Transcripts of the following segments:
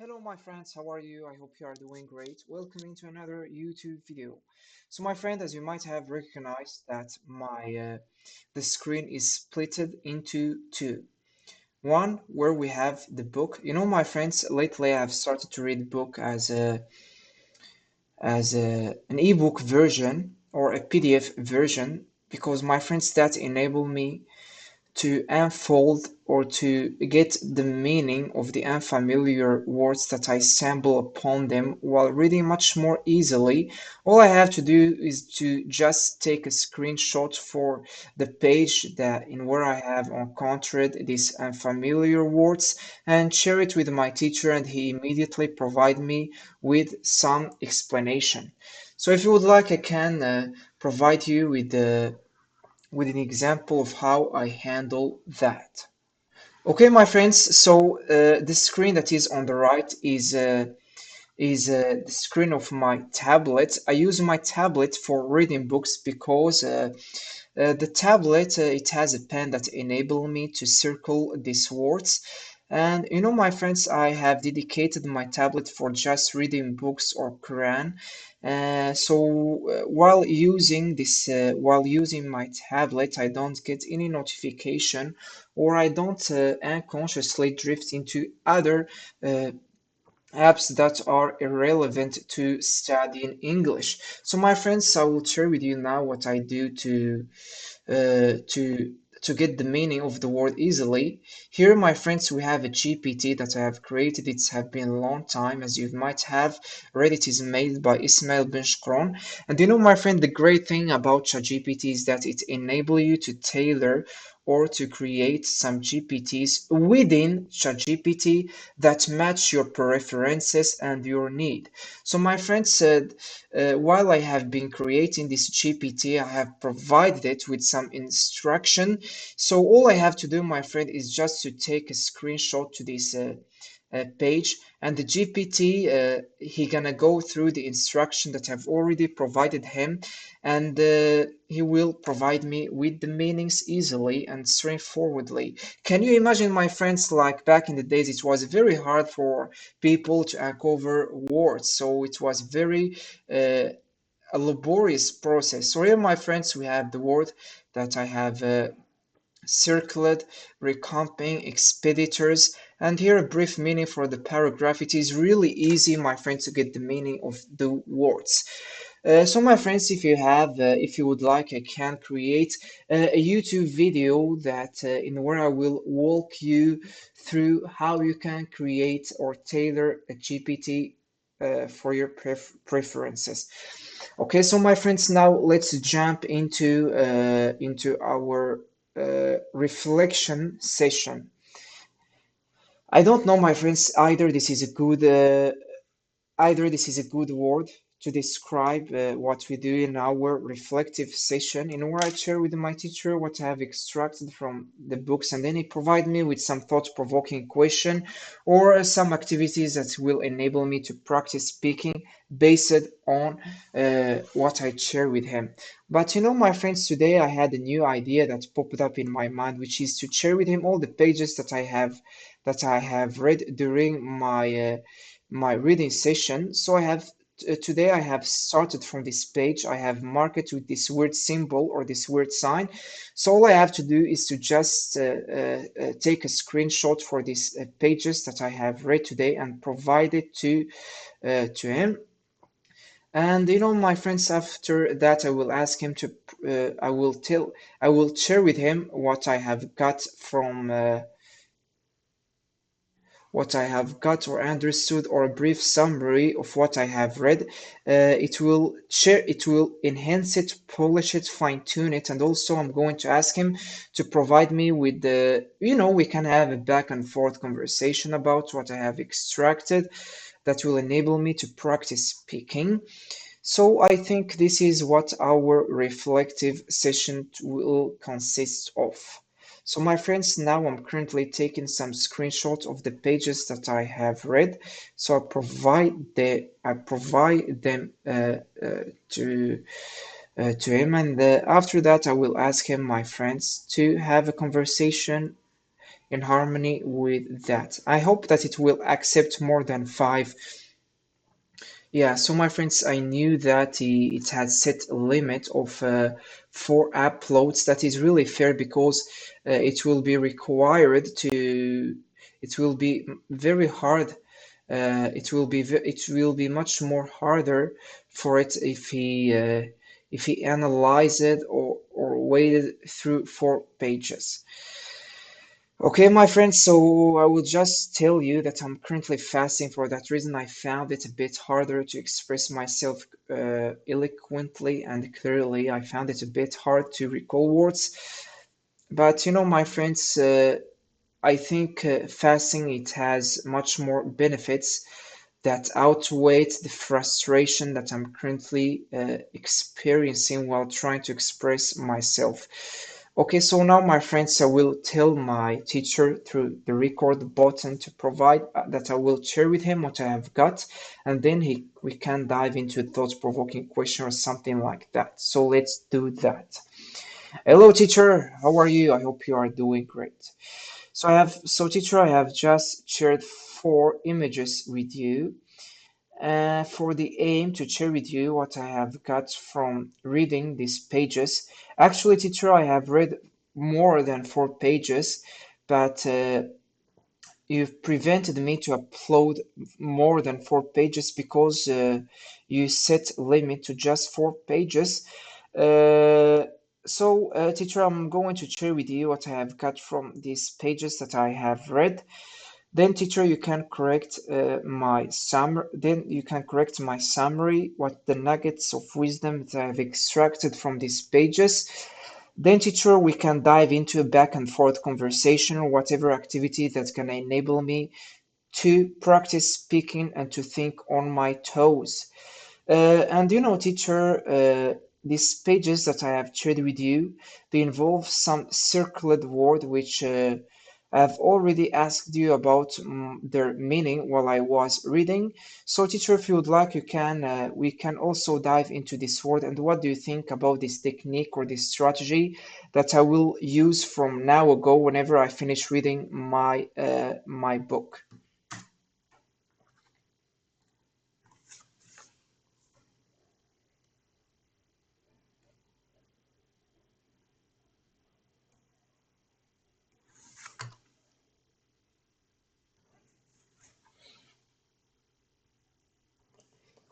Hello my friends, how are you? I hope you are doing great. Welcome to another YouTube video. So my friend, as you might have recognized that the screen is splitted into two. One where we have the book. My friends, lately I've started to read book as an ebook version or a PDF version because my friends that enable me to unfold or to get the meaning of the unfamiliar words that I stumble upon them while reading much more easily. All I have to do is to just take a screenshot for the page that in where I have encountered these unfamiliar words and share it with my teacher, and he immediately provide me with some explanation. So if you would like, I can provide you with an example of how I handle that. Okay, my friends, so the screen that is on the right is the screen of my tablet. I use my tablet for reading books because the tablet it has a pen that enable me to circle these words. And my friends, I have dedicated my tablet for just reading books or Quran. So while using my tablet, I don't get any notification, or I don't unconsciously drift into other uh, apps that are irrelevant to studying English. So, my friends, I will share with you now what I do uh, to to get the meaning of the word easily. Here, my friends, we have a GPT that I have created. It's have been a long time, as you might have read. It is made by Ismail Ben Shkron. And my friend, the great thing about ChatGPT is that it enables you to tailor or to create some GPTs within ChatGPT that match your preferences and your need. So my friend said, while I have been creating this GPT, I have provided it with some instruction. So all I have to do, my friend, is just to take a screenshot to this page, and the GPT he gonna go through the instruction that I've already provided him, and he will provide me with the meanings easily and straightforwardly. Can you imagine, my friends, like back in the days, it was very hard for people to uncover words, so it was very a laborious process. So here, my friends, we have the word that I have circled, recapping, expeditors, and here a brief meaning for the paragraph. It is really easy, my friends, to get the meaning of the words. So my friends, if you would like, I can create a YouTube video that in where I will walk you through how you can create or tailor a GPT for your preferences. Okay, so my friends, now let's jump into our reflection session. I don't know, my friends, either this is a good word to describe what we do in our reflective session, in where I share with my teacher what I have extracted from the books, and then he provide me with some thought-provoking question or some activities that will enable me to practice speaking based on what I share with him. But my friends, today I had a new idea that popped up in my mind, which is to share with him all the pages that I have read during my reading session. So today I have started from this page. I have marked it with this weird symbol or this weird sign. So all I have to do is to just take a screenshot for these pages that I have read today and provide it to him. And my friends, after that, I will ask him to. I will share with him what I have got or understood, or a brief summary of what I have read. It will enhance it, polish it, fine tune it, and also I'm going to ask him to provide me with we can have a back and forth conversation about what I have extracted that will enable me to practice speaking. So I think this is what our reflective session will consist of. So my friends, now I'm currently taking some screenshots of the pages that I have read. So I provide them to him, and after that I will ask him, my friends, to have a conversation in harmony with that. I hope that it will accept more than five. Yeah, so my friends, I knew that it had set a limit of four uploads. That is really fair because it will be required to, it will be very hard. It will be much more harder for it if he analyzed it or waded through four pages. Okay, my friends, so I will just tell you that I'm currently fasting. For that reason, I found it a bit harder to express myself eloquently and clearly. I found it a bit hard to recall words. But you know, my friends, I think fasting it has much more benefits that outweigh the frustration that I'm currently experiencing while trying to express myself. Okay, so now my friends, I will tell my teacher through the record button to provide that I will share with him what I have got, and then we can dive into a thought-provoking question or something like that. So let's do that. Hello, teacher. How are you? I hope you are doing great. So teacher, I have just shared four images with you for the aim to share with you what I have got from reading these pages. Actually, teacher, I have read more than four pages, but you've prevented me to upload more than four pages because you set limit to just four pages. Uh, Teacher, I'm going to share with you what I have got from these pages that I have read. Then, teacher, you can correct my summary. Then you can correct my summary, what the nuggets of wisdom that I've extracted from these pages. Then, teacher, we can dive into a back and forth conversation or whatever activity that's going to enable me to practice speaking and to think on my toes. And you know, teacher, these pages that I have shared with you, they involve some circled word which I've already asked you about their meaning while I was reading. So, teacher, if you would like, you can we can also dive into this word. And what do you think about this technique or this strategy that I will use from now ago whenever I finish reading my book?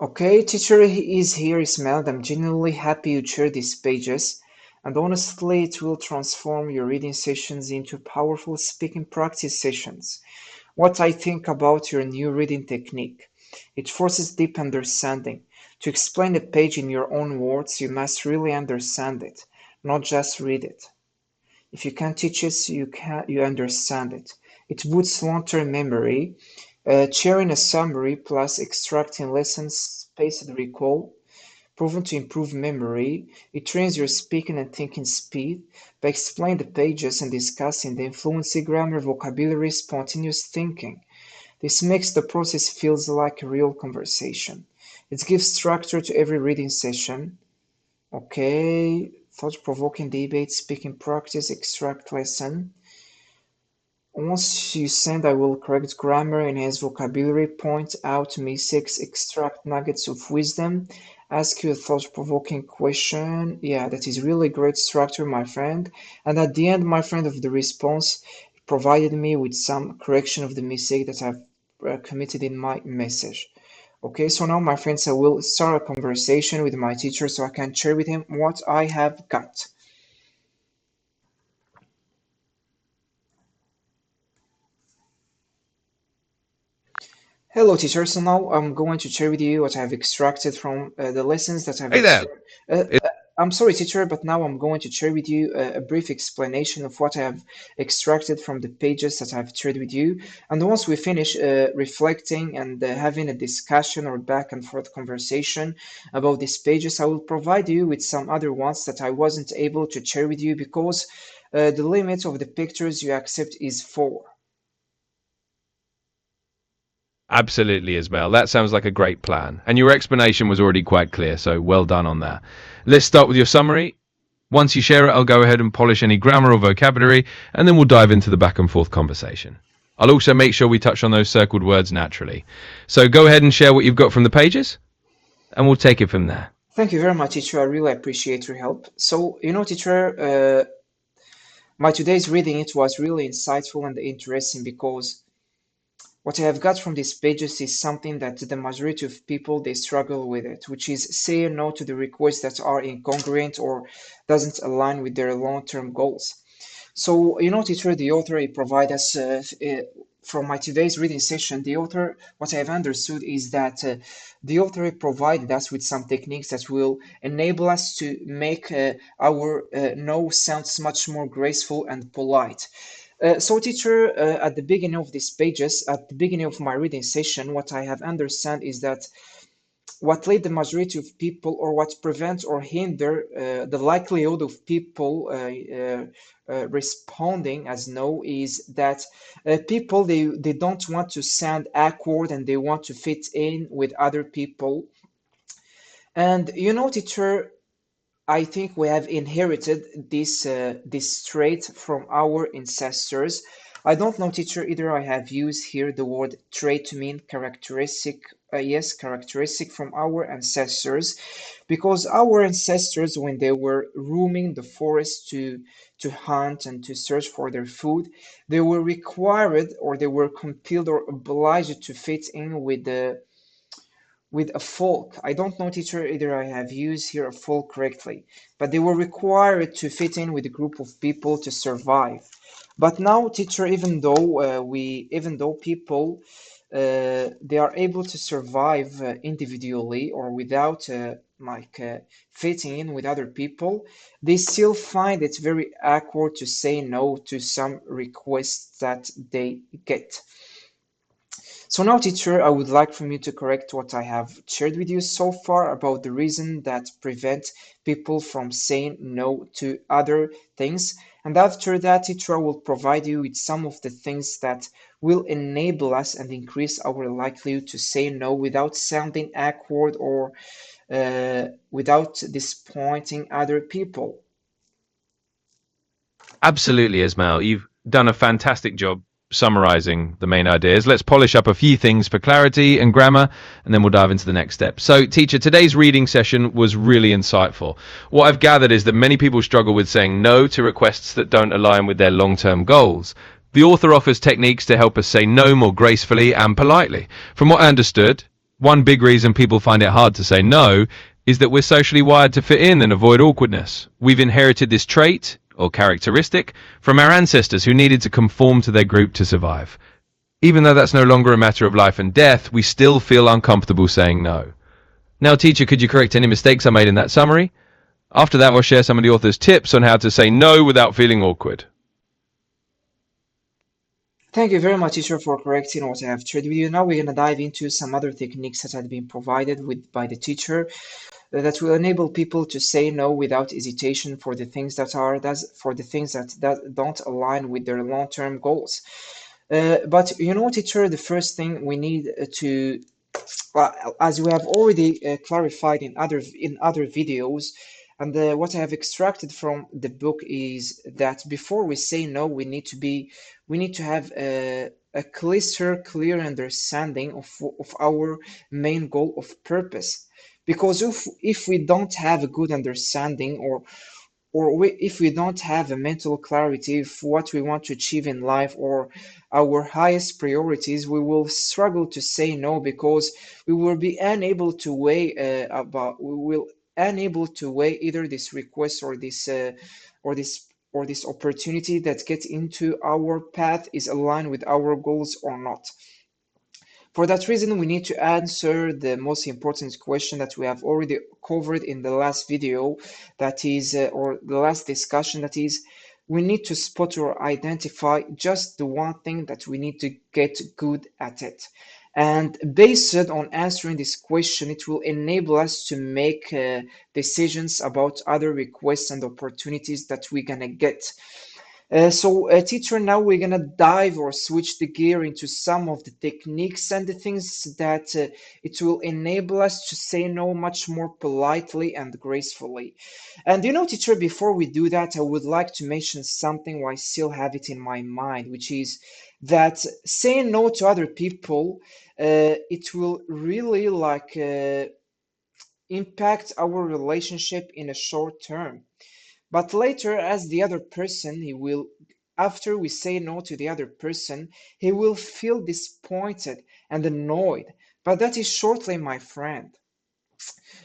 Okay, teacher is here, Ismail. I'm genuinely happy you share these pages, and honestly, it will transform your reading sessions into powerful speaking practice sessions. What I think about your new reading technique. It forces deep understanding. To explain a page in your own words, you must really understand it, not just read it. If you can teach it, you understand it. It boosts long-term memory. Sharing a summary plus extracting lessons, spaced recall, proven to improve memory. It trains your speaking and thinking speed by explaining the pages and discussing the fluency, grammar, vocabulary, spontaneous thinking. This makes the process feels like a real conversation. It gives structure to every reading session. Okay, thought-provoking debate, speaking practice, extract lesson. Once you send, I will correct grammar, enhance vocabulary, point out mistakes, extract nuggets of wisdom, ask you a thought-provoking question. Yeah, that is really great structure, my friend. And at the end, my friend, of the response, it provided me with some correction of the mistake that I've committed in my message. Okay, so now, my friends, I will start a conversation with my teacher so I can share with him what I have got. Hello, teacher. So now I'm going to share with you what I've extracted from the lessons that I've Hey there. extracted. I'm sorry, teacher, but now I'm going to share with you a brief explanation of what I have extracted from the pages that I've shared with you. And once we finish reflecting and having a discussion or back and forth conversation about these pages, I will provide you with some other ones that I wasn't able to share with you because the limit of the pictures you accept is four. Absolutely, Ismail. That sounds like a great plan. And your explanation was already quite clear, so well done on that. Let's start with your summary. Once you share it, I'll go ahead and polish any grammar or vocabulary, and then we'll dive into the back and forth conversation. I'll also make sure we touch on those circled words naturally. So go ahead and share what you've got from the pages, and we'll take it from there. Thank you very much, teacher. I really appreciate your help. So, teacher, my today's reading, it was really insightful and interesting because what I have got from these pages is something that the majority of people they struggle with it, which is saying no to the requests that are incongruent or doesn't align with their long-term goals. So, teacher, the author he provide us from my today's reading session. The author, what I have understood is that the author provided us with some techniques that will enable us to make our no sounds much more graceful and polite. So, teacher, at the beginning of these pages, at the beginning of my reading session, what I have understand is that what lead the majority of people or what prevents or hinder the likelihood of people responding as no is that people they don't want to sound awkward and they want to fit in with other people. And teacher, I think we have inherited this trait from our ancestors. I don't know, teacher, either I have used here the word trait to mean characteristic. Yes, characteristic from our ancestors, because our ancestors, when they were roaming the forest to hunt and to search for their food, they were required or they were compelled or obliged to fit in with a folk. I don't know, teacher, either I have used here a folk correctly, but they were required to fit in with a group of people to survive. But now, teacher, even though people, they are able to survive individually or without fitting in with other people, they still find it very awkward to say no to some requests that they get. So now, teacher, I would like from you to correct what I have shared with you so far about the reason that prevent people from saying no to other things. And after that, teacher, I will provide you with some of the things that will enable us and increase our likelihood to say no without sounding awkward or without disappointing other people. Absolutely, Ismail. You've done a fantastic job summarizing the main ideas. Let's polish up a few things for clarity and grammar, and then we'll dive into the next step. So, teacher, today's reading session was really insightful. What I've gathered is that many people struggle with saying no to requests that don't align with their long term goals. The author offers techniques to help us say no more gracefully and politely. From what I understood, one big reason people find it hard to say no is that we're socially wired to fit in and avoid awkwardness. We've inherited this trait, or characteristic, from our ancestors who needed to conform to their group to survive. Even though that's no longer a matter of life and death, we still feel uncomfortable saying no. Now, teacher, could you correct any mistakes I made in that summary? After that, we'll share some of the author's tips on how to say no without feeling awkward. Thank you very much, teacher, for correcting what I have shared with you. Now we're going to dive into some other techniques that have been provided with by the teacher that will enable people to say no without hesitation for the things for the things that don't align with their long-term goals. But teacher, the first thing we need to, as we have already clarified in other videos, and what I have extracted from the book is that before we say no, we need to have a clear understanding of our main goal of purpose. Because if we don't have a good understanding or if we don't have a mental clarity of what we want to achieve in life or our highest priorities, we will struggle to say no because we will be unable to weigh we will unable to weigh either this request or this or this opportunity that gets into our path is aligned with our goals or not. For that reason, we need to answer the most important question that we have already covered in the last video, that is, or the last discussion, that is, we need to spot or identify just the one thing that we need to get good at it. And based on answering this question, it will enable us to make decisions about other requests and opportunities that we're gonna get. Teacher, now we're gonna dive or switch the gear into some of the techniques and the things that it will enable us to say no much more politely and gracefully. And teacher, before we do that, I would like to mention something why I still have it in my mind, which is that saying no to other people, it will really impact our relationship in a short term. But later, as the other person, after we say no to the other person, he will feel disappointed and annoyed. But that is shortly, my friend,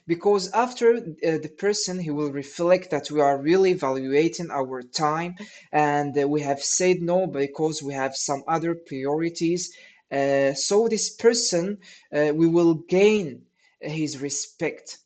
because after the person, he will reflect that we are really evaluating our time and we have said no because we have some other priorities. So this person, we will gain his respect.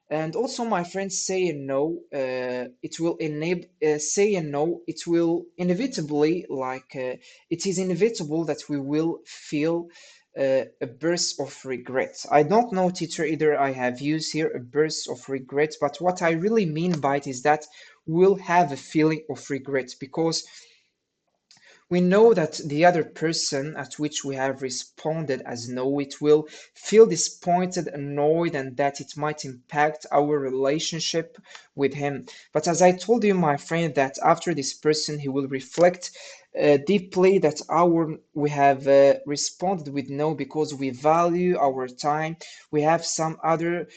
And also, my friends, saying no, it will enable saying no. It will inevitably, it is inevitable that we will feel a burst of regret. I don't know, teacher, either I have used here a burst of regret, but what I really mean by it is that we'll have a feeling of regret because we know that the other person at which we have responded as no, it will feel disappointed, annoyed, and that it might impact our relationship with him. But as I told you, my friend, that after this person, he will reflect deeply that our we have responded with no because we value our time. We have some other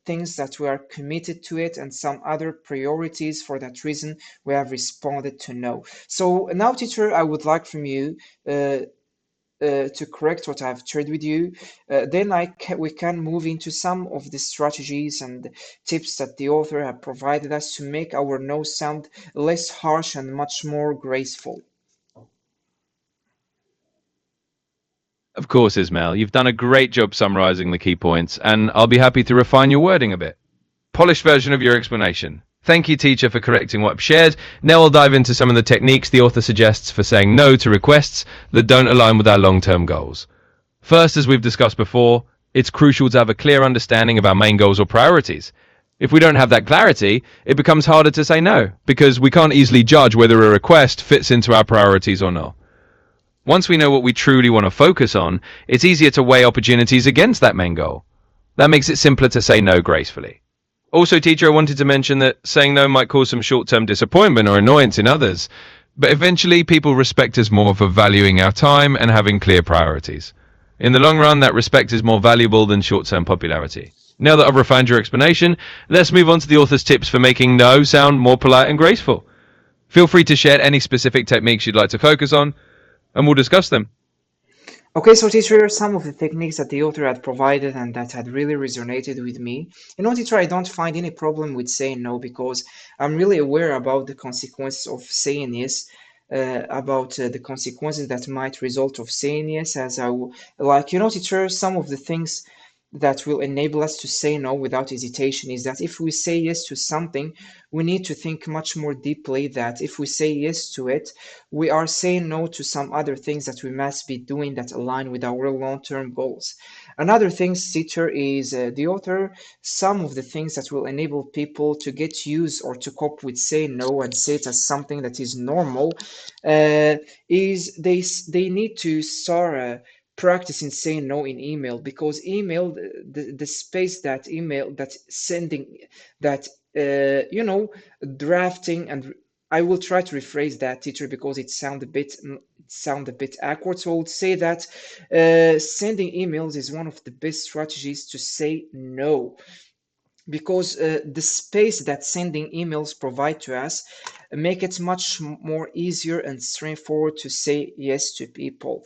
things that we are committed to it and some other priorities. For that reason, we have responded to no. So now, teacher, I would like from you to correct what I've shared with you. Then we can move into some of the strategies and tips that the author have provided us to make our no sound less harsh and much more graceful. Of course, Ismail, you've done a great job summarizing the key points, and I'll be happy to refine your wording a bit. Polished version of your explanation. Thank you, teacher, for correcting what I've shared. Now I'll dive into some of the techniques the author suggests for saying no to requests that don't align with our long term goals. First, as we've discussed before, it's crucial to have a clear understanding of our main goals or priorities. If we don't have that clarity, it becomes harder to say no, because we can't easily judge whether a request fits into our priorities or not. Once we know what we truly want to focus on, it's easier to weigh opportunities against that main goal. That makes it simpler to say no gracefully. Also, teacher, I wanted to mention that saying no might cause some short term disappointment or annoyance in others, but eventually people respect us more for valuing our time and having clear priorities. In the long run, that respect is more valuable than short term popularity. Now that I've refined your explanation, let's move on to the author's tips for making no sound more polite and graceful. Feel free to share any specific techniques you'd like to focus on, and we'll discuss them. Okay, so teacher, some of the techniques that the author had provided and that had really resonated with me. Teacher, I don't find any problem with saying no because I'm really aware about the consequences of saying yes, about the consequences that might result of saying yes. Teacher, some of the things that will enable us to say no without hesitation is that if we say yes to something, we need to think much more deeply that if we say yes to it, we are saying no to some other things that we must be doing that align with our long-term goals. Another thing, teacher, is the author, some of the things that will enable people to get used or to cope with saying no and say it as something that is normal, uh, is they need to start practicing saying no in email because email the space that email that sending that drafting and I will try to rephrase that, teacher, because it sound a bit awkward. So I would say that sending emails is one of the best strategies to say no, because the space that sending emails provide to us make it much more easier and straightforward to say yes to people.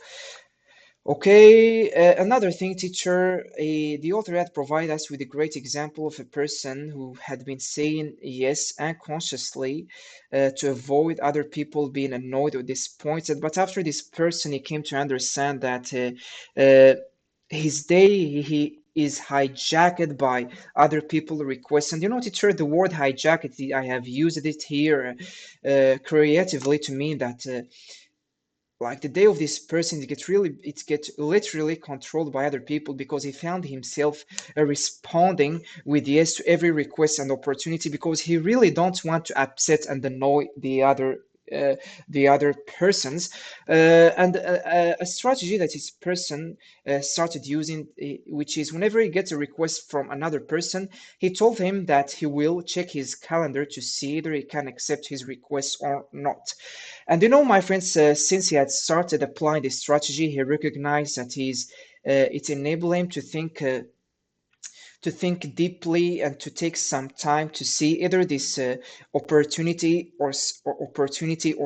Okay, another thing, teacher, the author had provided us with a great example of a person who had been saying yes unconsciously to avoid other people being annoyed or disappointed. But after this person, he came to understand that his day he is hijacked by other people requests. And teacher, the word hijacked, I have used it here creatively to mean that. Like the day of this person, it gets literally controlled by other people because he found himself responding with yes to every request and opportunity because he really don't want to upset and annoy the other the other persons. And a strategy that this person started using, which is whenever he gets a request from another person, he told him that he will check his calendar to see either he can accept his request or not. And my friends, since he had started applying this strategy, he recognized that it enabled him to think deeply and to take some time to see either this opportunity or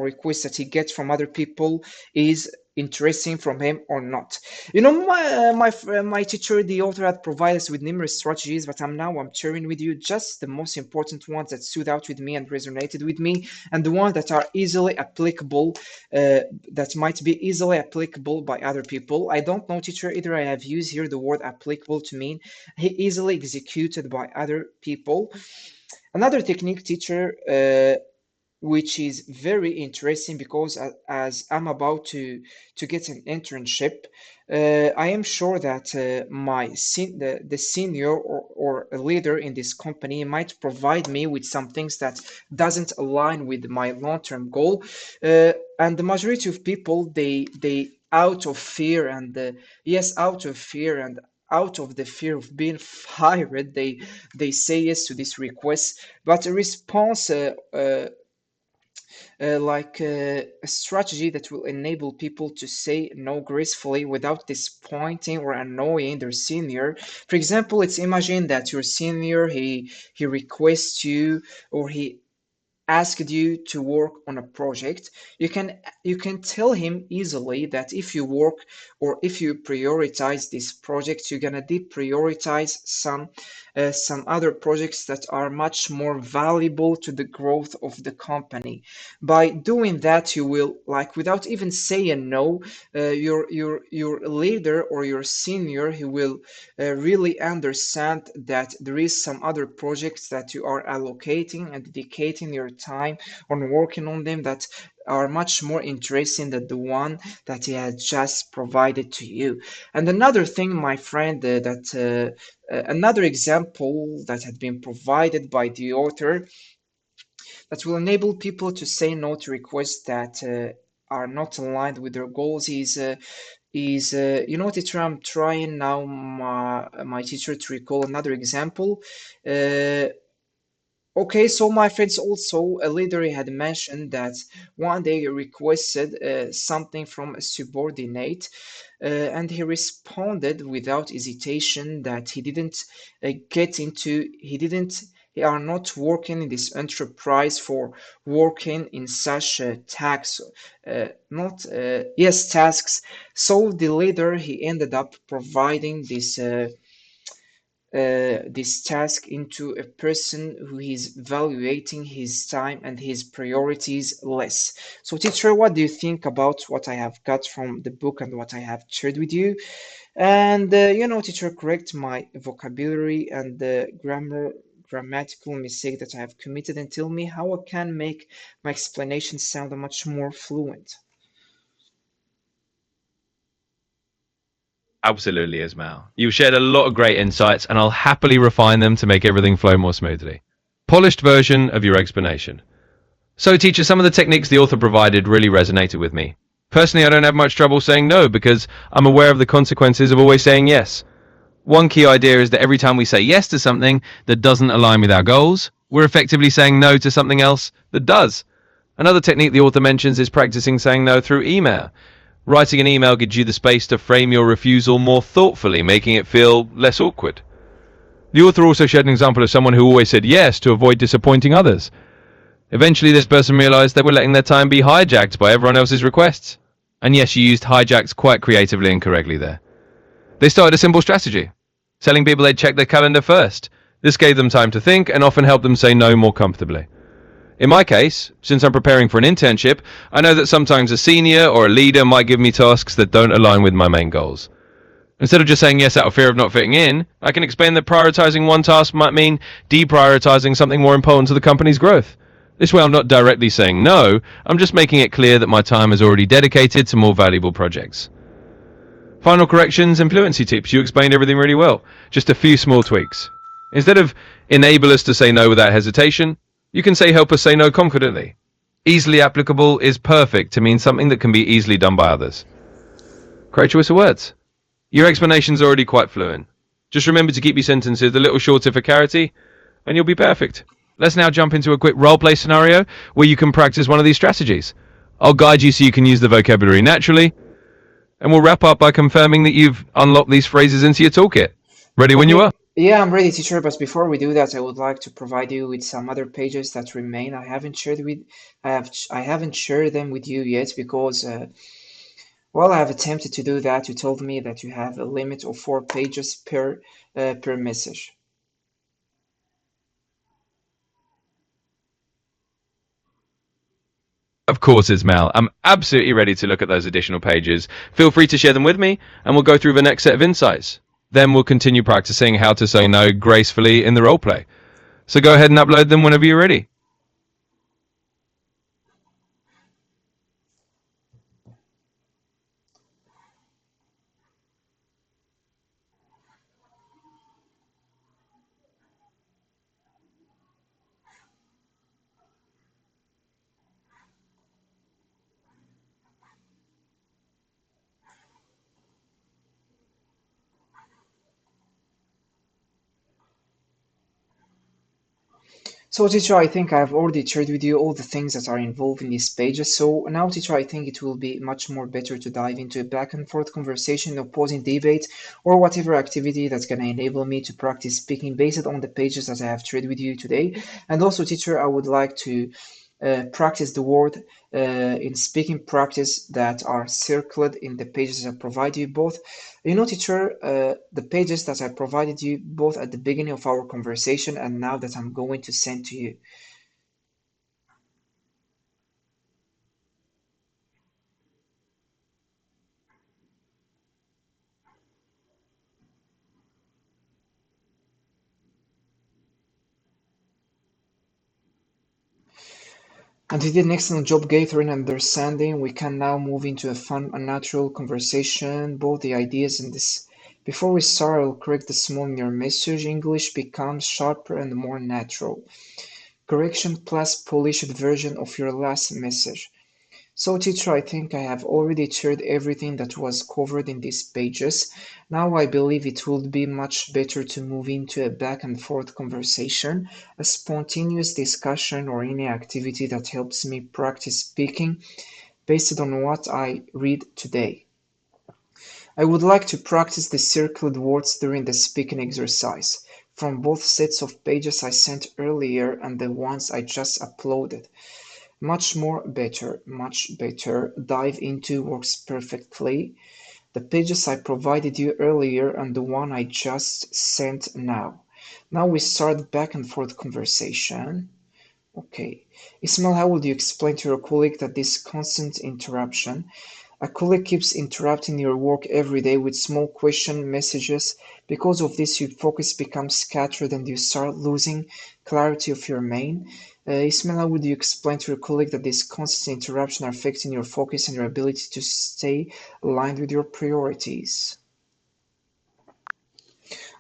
request that he gets from other people is interesting from him or not. My teacher, the author, had provided us with numerous strategies, but I'm sharing with you just the most important ones that stood out with me and resonated with me, and the ones that are easily applicable, that might be easily applicable by other people. I don't know, teacher, either I have used here the word applicable to mean easily executed by other people. Another technique, teacher, which is very interesting because as I'm about to get an internship, I am sure that the senior or a leader in this company might provide me with some things that doesn't align with my long-term goal, and the majority of people, they out of fear and yes, out of fear and out of the fear of being fired, they say yes to this request. But a response, a strategy that will enable people to say no gracefully without disappointing or annoying their senior. For example, let's imagine that your senior, he requests you, or he asked you to work on a project. You can tell him easily that if you work or if you prioritize this project, you're gonna deprioritize some other projects that are much more valuable to the growth of the company. By doing that, you will, like, without even saying no, your leader or your senior, he will really understand that there is some other projects that you are allocating and dedicating your time on working on them that are much more interesting than the one that he has just provided to you. And another thing, my friend, another example that had been provided by the author that will enable people to say no to requests that are not aligned with their goals is teacher, I'm trying now my teacher to recall another example. uh, Okay, so my friends, also a leader had mentioned that one day he requested something from a subordinate, and he responded without hesitation that he didn't, he are not working in this enterprise for working in such not yes, tasks. So the leader, he ended up providing this task into a person who is evaluating his time and his priorities less. So, teacher, what do you think about what I have got from the book and what I have shared with you? And teacher, correct my vocabulary and the grammatical mistake that I have committed, and tell me how I can make my explanation sound much more fluent. Absolutely, Ismail. You've shared a lot of great insights, and I'll happily refine them to make everything flow more smoothly. Polished version of your explanation. So, teacher, some of the techniques the author provided really resonated with me. Personally, I don't have much trouble saying no because I'm aware of the consequences of always saying yes. One key idea is that every time we say yes to something that doesn't align with our goals, we're effectively saying no to something else that does. Another technique the author mentions is practicing saying no through email. Writing an email gives you the space to frame your refusal more thoughtfully, making it feel less awkward. The author also shared an example of someone who always said yes to avoid disappointing others. Eventually, this person realized they were letting their time be hijacked by everyone else's requests. And yes, you used hijacked quite creatively and correctly there. They started a simple strategy, telling people they'd check their calendar first. This gave them time to think and often helped them say no more comfortably. In my case, since I'm preparing for an internship, I know that sometimes a senior or a leader might give me tasks that don't align with my main goals. Instead of just saying yes out of fear of not fitting in, I can explain that prioritizing one task might mean deprioritizing something more important to the company's growth. This way I'm not directly saying no, I'm just making it clear that my time is already dedicated to more valuable projects. Final corrections and fluency tips. You explained everything really well. Just a few small tweaks. Instead of enable us to say no without hesitation, you can say help us say no confidently. Easily applicable is perfect to mean something that can be easily done by others. Great choice of words. Your explanation's already quite fluent. Just remember to keep your sentences a little shorter for clarity, and you'll be perfect. Let's now jump into a quick roleplay scenario where you can practice one of these strategies. I'll guide you so you can use the vocabulary naturally, and we'll wrap up by confirming that you've unlocked these phrases into your toolkit. Ready when you Okay, are? yeah, I'm ready, teacher. But before we do that, I would like to provide you with some other pages that remain. I haven't shared them with you yet because well, I have attempted to do that. You told me that you have a limit of 4 pages per message. Of course, Ismail. I'm absolutely ready to look at those additional pages. Feel free to share them with me, and we'll go through the next set of insights. Then we'll continue practicing how to say no gracefully in the roleplay. So go ahead and upload them whenever you're ready. So, teacher, I think I have already shared with you all the things that are involved in these pages. So now, teacher, I think it will be much more better to dive into a back and forth conversation, opposing debate, or whatever activity that's going to enable me to practice speaking based on the pages that I have shared with you today. And also, teacher, I would like to practice the word in speaking practice that are circled in the pages I provide you both. You know, teacher, the pages that I provided you both at the beginning of our conversation and now that I'm going to send to you. And he did an excellent job gathering understanding. We can now move into a fun and natural conversation, both the ideas and this. Before we start, I'll correct the small in your message. English becomes sharper and more natural. Correction plus polished version of your last message. So, teacher, I think I have already shared everything that was covered in these pages. Now I believe it would be much better to move into a back and forth conversation, a spontaneous discussion, or any activity that helps me practice speaking based on what I read today. I would like to practice the circled words during the speaking exercise, from both sets of pages I sent earlier and the ones I just uploaded. Much better. Dive into works perfectly. The pages I provided you earlier and the one I just sent now. Now we start back and forth conversation. Okay. Ismail, how would you explain to your colleague that this constant interruption a colleague keeps interrupting your work every day with small question messages. Because of this, your focus becomes scattered and you start losing clarity of your main. Ismail, how would you explain to your colleague that this constant interruption are affecting your focus and your ability to stay aligned with your priorities?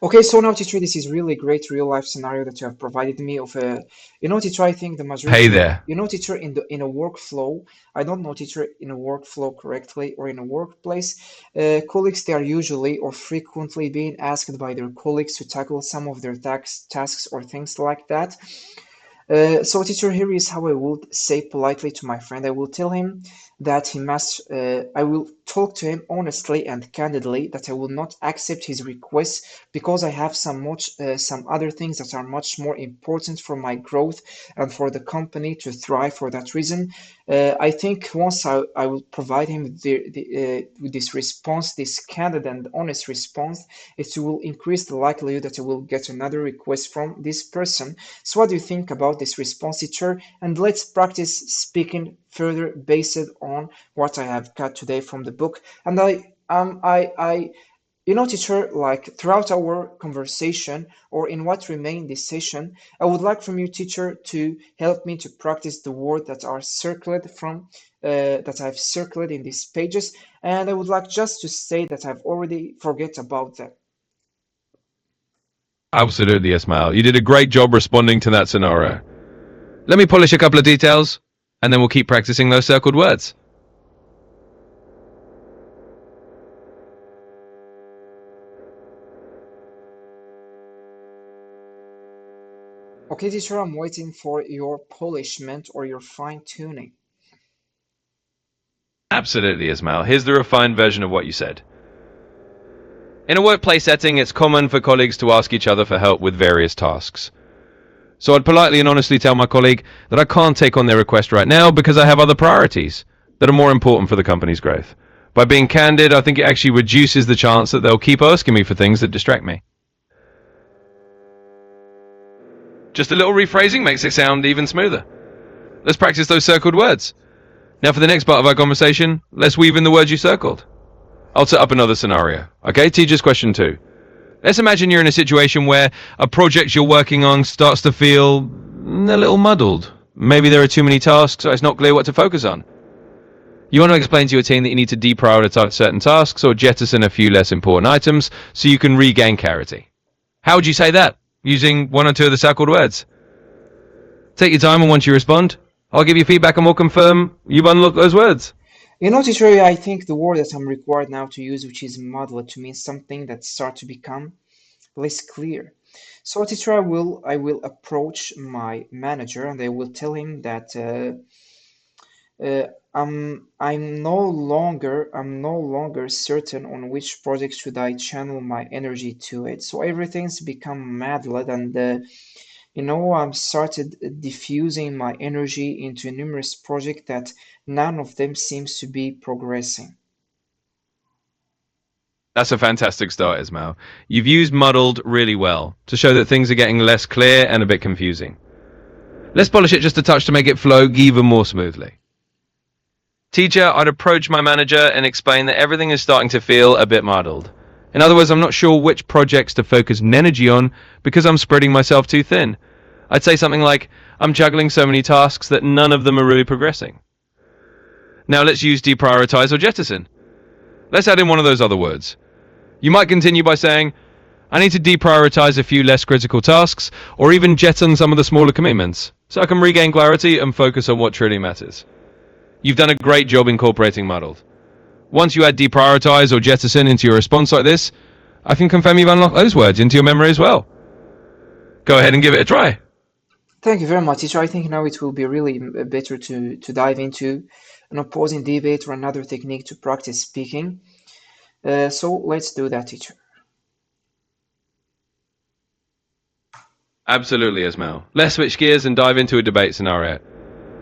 Okay, so now teacher, this is really great real life scenario that you have provided me of a, you know, teacher, I think the Hey majority, there. you know, teacher, in a workflow, I don't know, teacher, in a workflow correctly or in a workplace, colleagues, they are usually or frequently being asked by their colleagues to tackle some of their tasks or things like that. So, teacher, here is how I would say politely to my friend. I will tell him that he must, I will talk to him honestly and candidly that I will not accept his request because I have some other things that are much more important for my growth and for the company to thrive. For that reason, I think once I will provide him with this response, this candid and honest response, it will increase the likelihood that I will get another request from this person. So, what do you think about this response, teacher? And let's practice speaking further based on what I have got today from the book. And you know, teacher, like throughout our conversation or in what remain this session, I would like from you, teacher, to help me to practice the words that are circled from that I've circled in these pages, and I would like just to say that I've already forget about them. Absolutely, Ismail. You did a great job responding to that scenario. Let me polish a couple of details. And then we'll keep practicing those circled words. Okay, teacher, I'm waiting for your polishment or your fine tuning. Absolutely, Ismail. Here's the refined version of what you said. In a workplace setting, it's common for colleagues to ask each other for help with various tasks. So I'd politely and honestly tell my colleague that I can't take on their request right now because I have other priorities that are more important for the company's growth. By being candid, I think it actually reduces the chance that they'll keep asking me for things that distract me. Just a little rephrasing makes it sound even smoother. Let's practice those circled words. Now for the next part of our conversation, let's weave in the words you circled. I'll set up another scenario. Okay, teacher's question 2. Let's imagine you're in a situation where a project you're working on starts to feel a little muddled. Maybe there are too many tasks, so it's not clear what to focus on. You want to explain to your team that you need to deprioritize certain tasks or jettison a few less important items so you can regain clarity. How would you say that? Using one or two of the circled words. Take your time, and once you respond, I'll give you feedback and we'll confirm you've unlocked those words. You know, teacher, I think the word that I'm required now to use, which is muddled, to mean something that starts to become less clear. So, teacher, I will approach my manager and I will tell him that I'm no longer certain on which project should I channel my energy to it. So everything's become muddled, and I'm started diffusing my energy into numerous projects that none of them seems to be progressing. That's a fantastic start, Ismail. You've used muddled really well to show that things are getting less clear and a bit confusing. Let's polish it just a touch to make it flow even more smoothly. Teacher, I'd approach my manager and explain that everything is starting to feel a bit muddled. In other words, I'm not sure which projects to focus energy on because I'm spreading myself too thin. I'd say something like, I'm juggling so many tasks that none of them are really progressing. Now let's use deprioritize or jettison. Let's add in one of those other words. You might continue by saying, I need to deprioritize a few less critical tasks or even jettison some of the smaller commitments so I can regain clarity and focus on what truly matters. You've done a great job incorporating muddled. Once you add deprioritize or jettison into your response like this, I can confirm you've unlocked those words into your memory as well. Go ahead and give it a try. Thank you very much, teacher. I think now it will be really better to dive into an opposing debate or another technique to practice speaking. So let's do that, teacher. Absolutely, Ismail. Let's switch gears and dive into a debate scenario.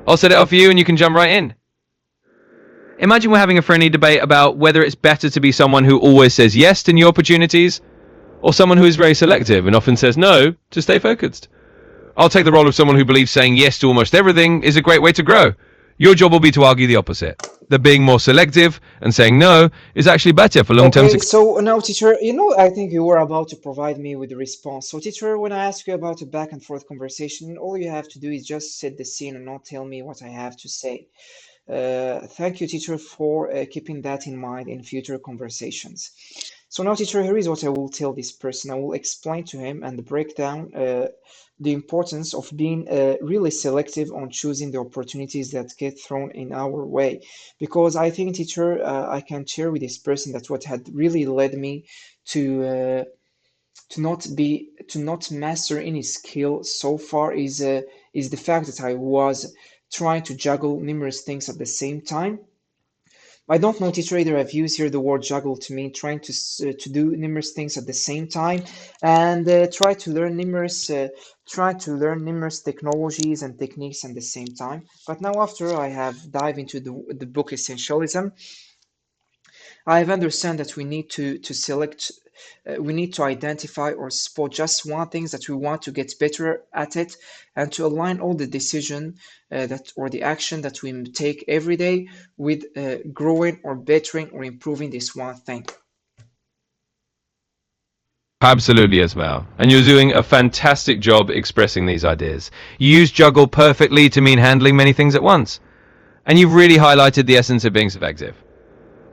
I'll set it up for you and you can jump right in. Imagine we're having a friendly debate about whether it's better to be someone who always says yes to new opportunities or someone who is very selective and often says no to stay focused. I'll take the role of someone who believes saying yes to almost everything is a great way to grow. Your job will be to argue the opposite. That being more selective and saying no is actually better for long-term Okay, success. so now, teacher, I think you were about to provide me with a response. So, teacher, when I ask you about a back and forth conversation, all you have to do is just set the scene and not tell me what I have to say. Thank you, teacher, for keeping that in mind in future conversations. So now, teacher, here is what I will tell this person. I will explain to him and break down the importance of being really selective on choosing the opportunities that get thrown in our way. Because I think, teacher, I can share with this person that what had really led me to not master any skill so far is the fact that I was trying to juggle numerous things at the same time. I don't know, teacher, either I've used here the word juggle to mean trying to do numerous things at the same time and try to learn numerous technologies and techniques at the same time. But now, after I have dived into the book Essentialism, I've understand that we need to identify or spot just one thing that we want to get better at it, and to align all the decision that or the action that we take every day with growing or bettering or improving this one thing. Absolutely, Ismail. And you're doing a fantastic job expressing these ideas. You use juggle perfectly to mean handling many things at once. And you've really highlighted the essence of being selective.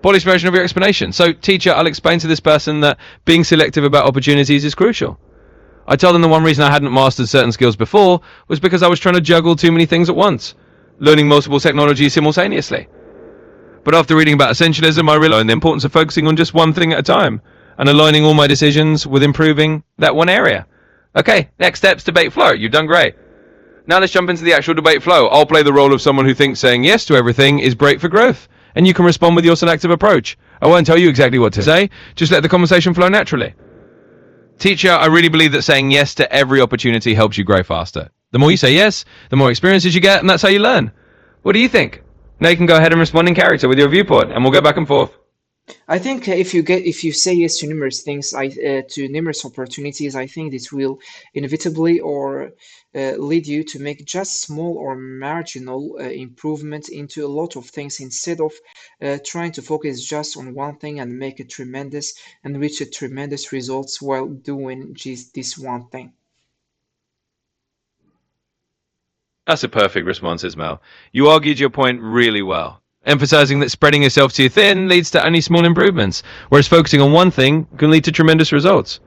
Polished version of your explanation. So, teacher, I'll explain to this person that being selective about opportunities is crucial. I tell them the one reason I hadn't mastered certain skills before was because I was trying to juggle too many things at once. learning multiple technologies simultaneously. But after reading about essentialism, I realized the importance of focusing on just one thing at a time and aligning all my decisions with improving that one area. Okay, next steps, debate flow. You've done great. Now let's jump into the actual debate flow. I'll play the role of someone who thinks saying yes to everything is great for growth, and you can respond with your selective approach. I won't tell you exactly what to say, just let the conversation flow naturally. Teacher, I really believe that saying yes to every opportunity helps you grow faster. The more you say yes, the more experiences you get, and that's how you learn. What do you think? Now you can go ahead and respond in character with your viewpoint, and we'll go back and forth. I think if you say yes to numerous things, to numerous opportunities, I think this will inevitably or lead you to make just small or marginal improvement into a lot of things instead of trying to focus just on one thing and make a tremendous and reach a tremendous results while doing just this one thing. That's a perfect response, Ismail. You argued your point really well, emphasizing that spreading yourself too thin leads to only small improvements, whereas focusing on one thing can lead to tremendous results.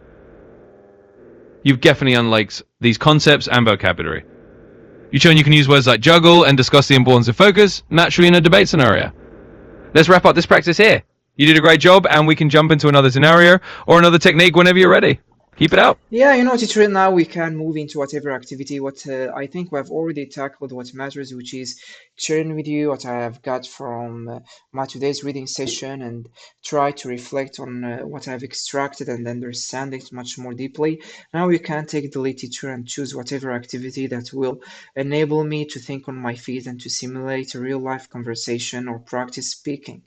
You've definitely unlocked these concepts and vocabulary. You've shown you can use words like juggle and discuss the importance of focus naturally in a debate scenario. Let's wrap up this practice here. You did a great job, and we can jump into another scenario or another technique whenever you're ready. Keep it up. Yeah, teacher, now we can move into whatever activity. What I think we have already tackled what matters, which is sharing with you what I have got from my today's reading session and try to reflect on what I've extracted and understand it much more deeply. Now we can take the lead, teacher, and choose whatever activity that will enable me to think on my feet and to simulate a real life conversation or practice speaking.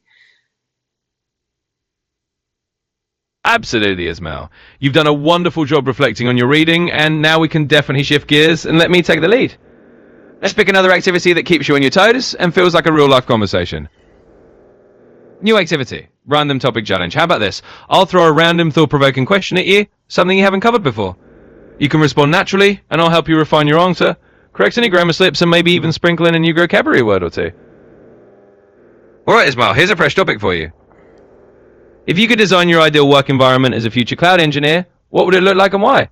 Absolutely, Ismail. You've done a wonderful job reflecting on your reading, and now we can definitely shift gears and let me take the lead. Let's pick another activity that keeps you on your toes and feels like a real life conversation. New activity, random topic challenge. How about this? I'll throw a random thought provoking question at you, something you haven't covered before. You can respond naturally, and I'll help you refine your answer, correct any grammar slips, and maybe even sprinkle in a new vocabulary word or two. Alright, Ismail, here's a fresh topic for you. If you could design your ideal work environment as a future cloud engineer, what would it look like and why?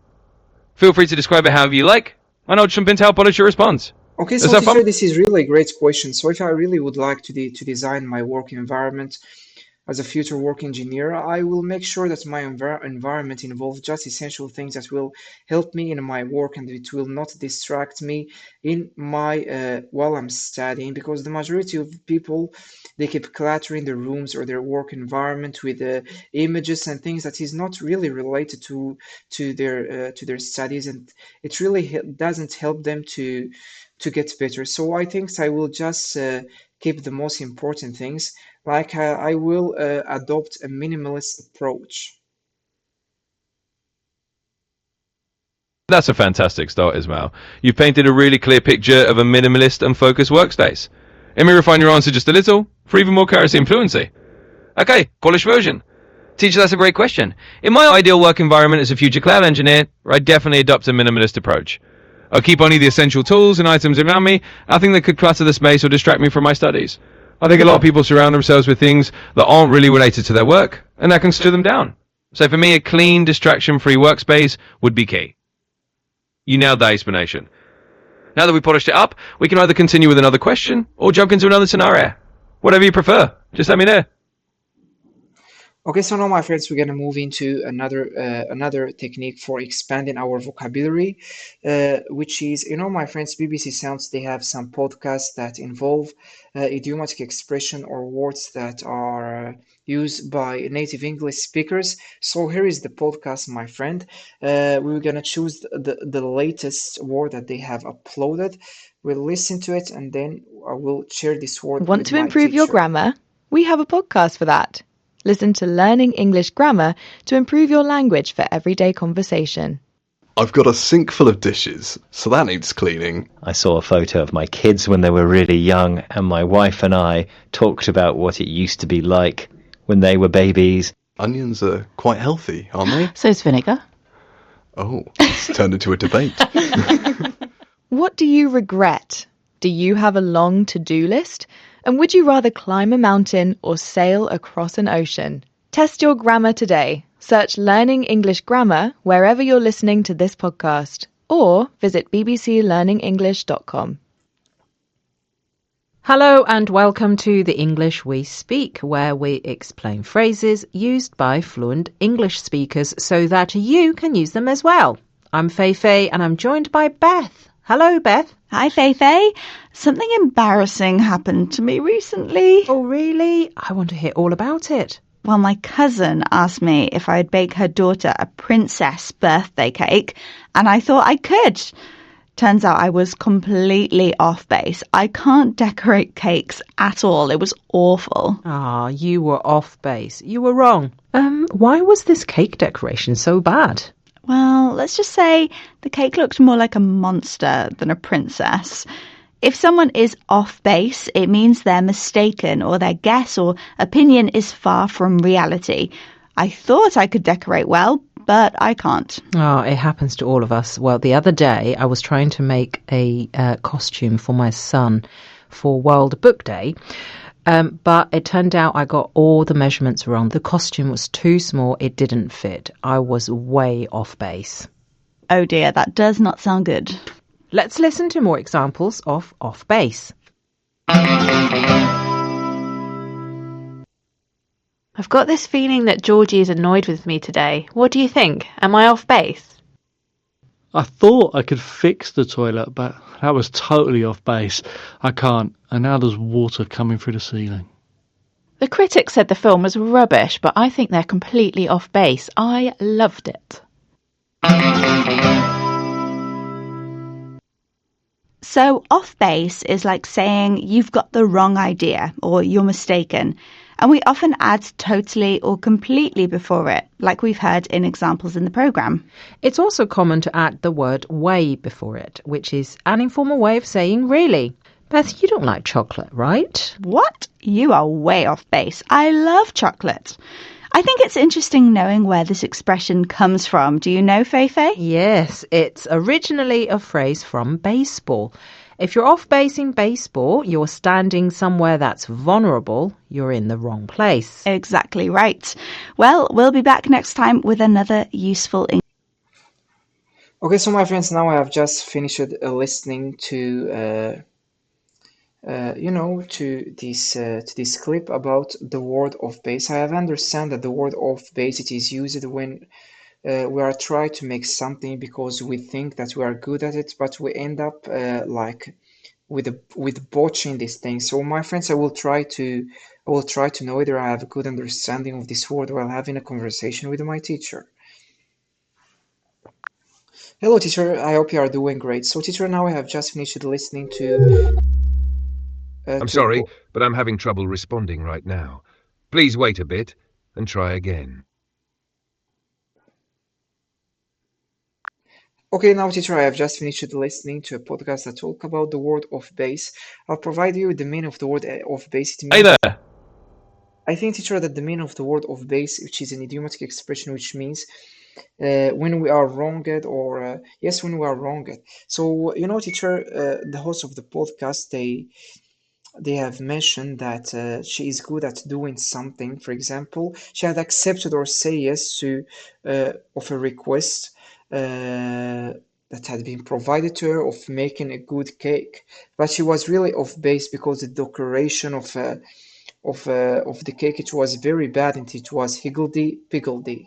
Feel free to describe it however you like, and I'll jump in to help polish your response. Okay, Let's so have teacher, fun. this is really a great question. So if I really would like to design my work environment as a future work engineer, I will make sure that my environment involves just essential things that will help me in my work and it will not distract me in my while I'm studying, because the majority of people, they keep cluttering their rooms or their work environment with images and things that is not really related to their studies, and it really doesn't help them to get better. So I think I will just keep the most important things. Like I will adopt a minimalist approach. That's a fantastic start, Ismail. You've painted a really clear picture of a minimalist and focused workspace. Let me refine your answer just a little for even more clarity and fluency. Okay, polished version. Teacher, that's a great question. In my ideal work environment as a future cloud engineer, I'd definitely adopt a minimalist approach. I'll keep only the essential tools and items around me, nothing that could clutter the space or distract me from my studies. I think a lot of people surround themselves with things that aren't really related to their work, and that can slow them down. So for me, a clean, distraction-free workspace would be key. You nailed that explanation. Now that we've polished it up, we can either continue with another question or jump into another scenario. Whatever you prefer, just let me know. Okay, so now, my friends, we're gonna move into another technique for expanding our vocabulary, which is, my friends, BBC Sounds, they have some podcasts that involve idiomatic expression or words that are used by native English speakers. So here is the podcast, my friend. We're gonna choose the latest word that they have uploaded. We'll listen to it, and then I will share this word Want with to my improve your teacher. grammar? We have a podcast for that. Listen to Learning English Grammar to improve your language for everyday conversation. I've got a sink full of dishes, so that needs cleaning. I saw a photo of my kids when they were really young, and my wife and I talked about what it used to be like when they were babies. Onions are quite healthy, aren't they? So's vinegar. Oh, it's turned into a debate. What do you regret? Do you have a long to-do list? And would you rather climb a mountain or sail across an ocean? Test your grammar today. Search Learning English Grammar wherever you're listening to this podcast, or visit bbclearningenglish.com. Hello and welcome to the English We Speak, where we explain phrases used by fluent English speakers so that you can use them as well. I'm Fei and I'm joined by Beth. Hello, Beth. Hi, Fei. Something embarrassing happened to me recently. Oh, really? I want to hear all about it. Well, my cousin asked me if I'd bake her daughter a princess birthday cake, and I thought I could. Turns out I was completely off base. I can't decorate cakes at all. It was awful. Ah, you were off base. You were wrong. Why was this cake decoration so bad? Well, let's just say the cake looked more like a monster than a princess. If someone is off base, it means they're mistaken or their guess or opinion is far from reality. I thought I could decorate well, but I can't. Oh, it happens to all of us. Well, the other day I was trying to make a costume for my son for World Book Day, but it turned out I got all the measurements wrong. The costume was too small. It didn't fit. I was way off base. Oh dear, that does not sound good. Let's listen to more examples of off base. I've got this feeling that Georgie is annoyed with me today. What do you think? Am I off base? I thought I could fix the toilet, but that was totally off base. I can't, and now there's water coming through the ceiling. The critics said the film was rubbish, but I think they're completely off base. I loved it. So off base is like saying you've got the wrong idea or you're mistaken. And we often add totally or completely before it, like we've heard in examples in the programme. It's also common to add the word way before it, which is an informal way of saying really. Beth, you don't like chocolate, right? What? You are way off base. I love chocolate. I think it's interesting knowing where this expression comes from. Do you know, Fei? Yes, it's originally a phrase from baseball. If you're off base in baseball, you're standing somewhere that's vulnerable. You're in the wrong place. Exactly right. Well, we'll be back next time with another useful English. Okay, so my friends, now I have just finished listening to to this clip about the word of base. I have understand that the word of base it is used when we are trying to make something because we think that we are good at it, but we end up with botching this thing. So my friends, I will try to know whether I have a good understanding of this word while having a conversation with my teacher. Hello, teacher. I hope you are doing great. So, teacher, now I have just finished listening to. I'm sorry, but I'm having trouble responding right now. Please wait a bit and try again. Okay, now, teacher, I have just finished listening to a podcast that talk about the word of base. I'll provide you with the meaning of the word of base. Hey there! I think, teacher, that the meaning of the word of base, which is an idiomatic expression, which means when we are wronged or yes, when we are wronged. So, teacher, the host of the podcast, they have mentioned that she is good at doing something. For example, she had accepted or say yes to of a request that had been provided to her of making a good cake, but she was really off base because the decoration of the cake it was very bad and it was higgledy piggledy.